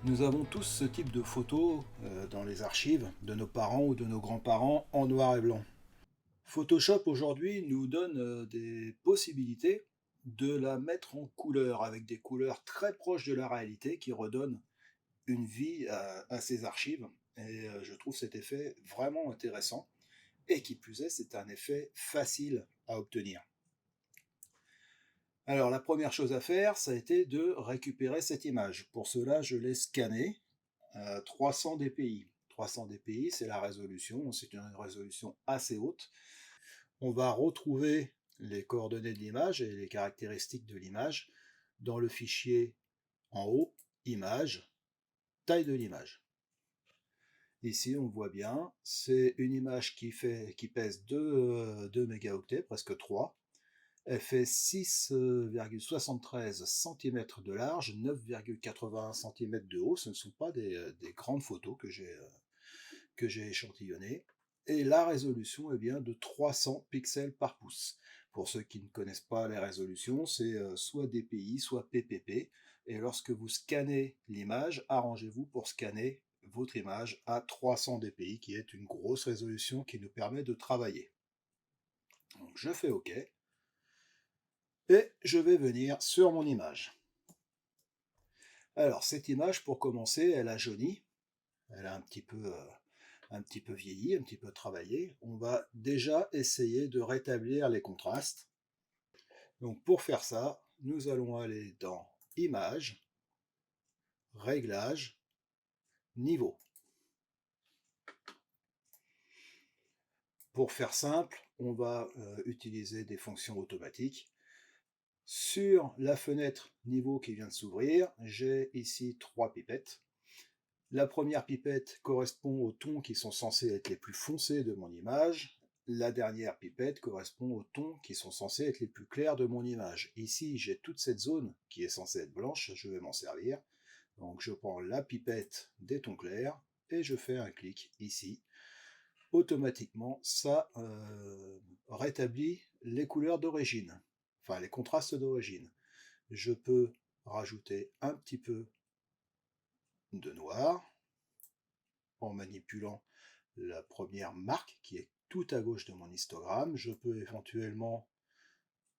Nous avons tous ce type de photos dans les archives de nos parents ou de nos grands-parents en noir et blanc. Photoshop aujourd'hui nous donne des possibilités de la mettre en couleur avec des couleurs très proches de la réalité qui redonnent une vie à ces archives. Et je trouve cet effet vraiment intéressant. Et qui plus est, c'est un effet facile à obtenir. Alors la première chose à faire, ça a été de récupérer cette image. Pour cela, je l'ai scannée à 300 dpi. 300 dpi, c'est la résolution, c'est une résolution assez haute. On va retrouver les coordonnées de l'image et les caractéristiques de l'image dans le fichier en haut, image, taille de l'image. Ici, on voit bien, c'est une image qui pèse 2 mégaoctets, presque 3. Elle fait 6,73 cm de large, 9,81 cm de haut. Ce ne sont pas des grandes photos que j'ai échantillonnées. Et la résolution est bien de 300 pixels par pouce. Pour ceux qui ne connaissent pas les résolutions, c'est soit DPI, soit PPP. Et lorsque vous scannez l'image, arrangez-vous pour scanner votre image à 300 dpi, qui est une grosse résolution qui nous permet de travailler. Donc je fais OK. Et je vais venir sur mon image. Alors cette image, pour commencer, elle a jauni. Elle a un petit peu vieilli, un petit peu travaillé. On va déjà essayer de rétablir les contrastes. Donc pour faire ça, nous allons aller dans Images, Réglages, Niveau. Pour faire simple, on va utiliser des fonctions automatiques. Sur la fenêtre niveau qui vient de s'ouvrir, j'ai ici 3 pipettes. La première pipette correspond aux tons qui sont censés être les plus foncés de mon image. La dernière pipette correspond aux tons qui sont censés être les plus clairs de mon image. Ici, j'ai toute cette zone qui est censée être blanche, je vais m'en servir. Donc je prends la pipette des tons clairs et je fais un clic ici. Automatiquement, ça rétablit les couleurs d'origine, enfin les contrastes d'origine. Je peux rajouter un petit peu de noir en manipulant la première marque qui est tout à gauche de mon histogramme. Je peux éventuellement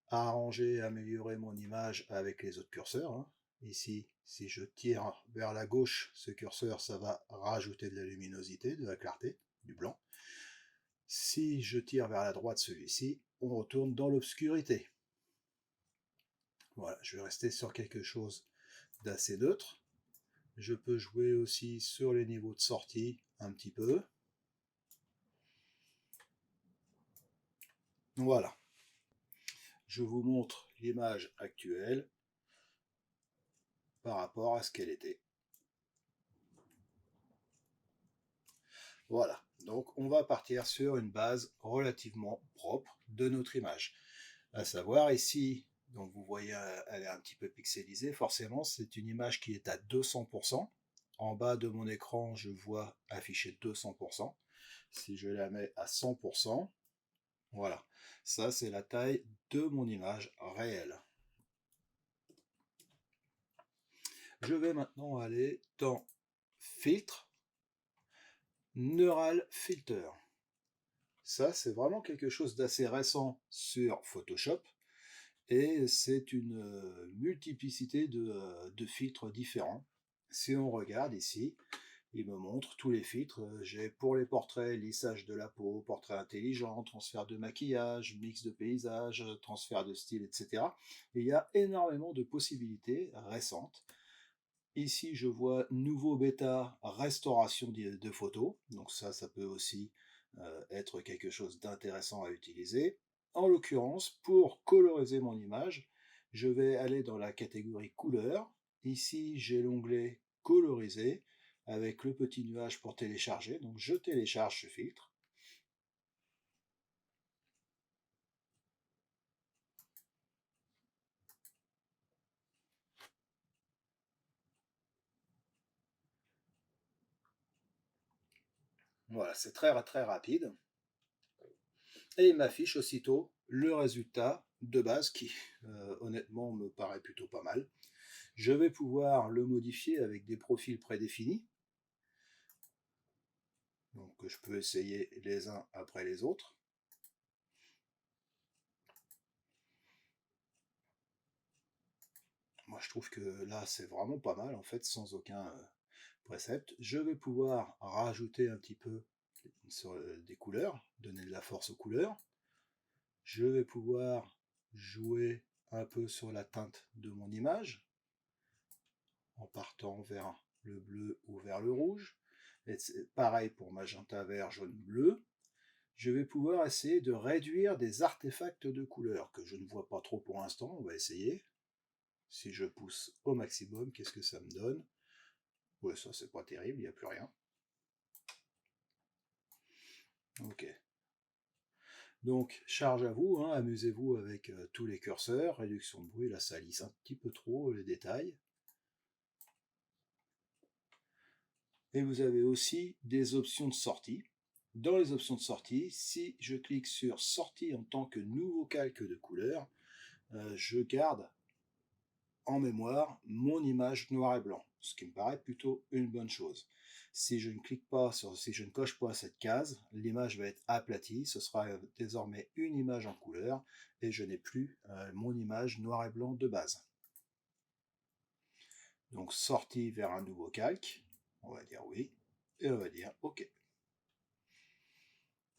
arranger et améliorer mon image avec les autres curseurs. Ici, si je tire vers la gauche, ce curseur, ça va rajouter de la luminosité, de la clarté, du blanc. Si je tire vers la droite celui-ci, on retourne dans l'obscurité. Voilà, je vais rester sur quelque chose d'assez neutre. Je peux jouer aussi sur les niveaux de sortie un petit peu. Voilà. Je vous montre l'image actuelle par rapport à ce qu'elle était. Voilà. Donc on va partir sur une base relativement propre de notre image. À savoir ici, donc vous voyez, elle est un petit peu pixelisée, forcément, c'est une image qui est à 200%. En bas de mon écran, je vois afficher 200%. Si je la mets à 100%, voilà, ça c'est la taille de mon image réelle. Je vais maintenant aller dans Filtre, Neural Filter. Ça, c'est vraiment quelque chose d'assez récent sur Photoshop. Et c'est une multiplicité de filtres différents. Si on regarde ici, il me montre tous les filtres. J'ai pour les portraits, lissage de la peau, portrait intelligent, transfert de maquillage, mix de paysage, transfert de style, etc. Et il y a énormément de possibilités récentes. Ici, je vois nouveau bêta, restauration de photos. Donc ça peut aussi être quelque chose d'intéressant à utiliser. En l'occurrence, pour coloriser mon image, je vais aller dans la catégorie couleur. Ici, j'ai l'onglet coloriser avec le petit nuage pour télécharger. Donc je télécharge ce filtre. Voilà, c'est très très rapide. Et il m'affiche aussitôt le résultat de base qui, honnêtement, me paraît plutôt pas mal. Je vais pouvoir le modifier avec des profils prédéfinis. Donc je peux essayer les uns après les autres. Moi je trouve que là c'est vraiment pas mal en fait, sans aucun précepte. Je vais pouvoir rajouter un petit peu sur des couleurs, donner de la force aux couleurs. Je vais pouvoir jouer un peu sur la teinte de mon image, en partant vers le bleu ou vers le rouge. Et pareil pour magenta, vert, jaune, bleu. Je vais pouvoir essayer de réduire des artefacts de couleurs que je ne vois pas trop pour l'instant. On va essayer. Si je pousse au maximum, qu'est-ce que ça me donne? Ouais, ça c'est pas terrible, il n'y a plus rien. Ok. Donc, charge à vous, hein, amusez-vous avec tous les curseurs. Réduction de bruit, là ça lisse un petit peu trop les détails. Et vous avez aussi des options de sortie. Dans les options de sortie, si je clique sur sortie en tant que nouveau calque de couleur, je garde en mémoire mon image noir et blanc, ce qui me paraît plutôt une bonne chose. Si je ne clique pas si je ne coche pas cette case, l'image va être aplatie, ce sera désormais une image en couleur et je n'ai plus mon image noir et blanc de base. Donc sortie vers un nouveau calque, on va dire oui, et on va dire OK.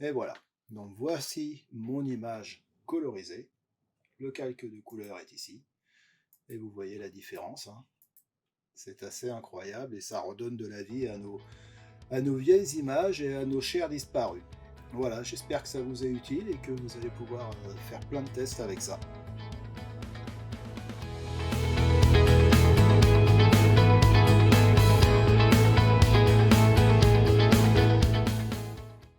Et voilà, donc voici mon image colorisée, le calque de couleur est ici, et vous voyez la différence, hein. C'est assez incroyable et ça redonne de la vie à nos vieilles images et à nos chers disparus. Voilà, j'espère que ça vous est utile et que vous allez pouvoir faire plein de tests avec ça.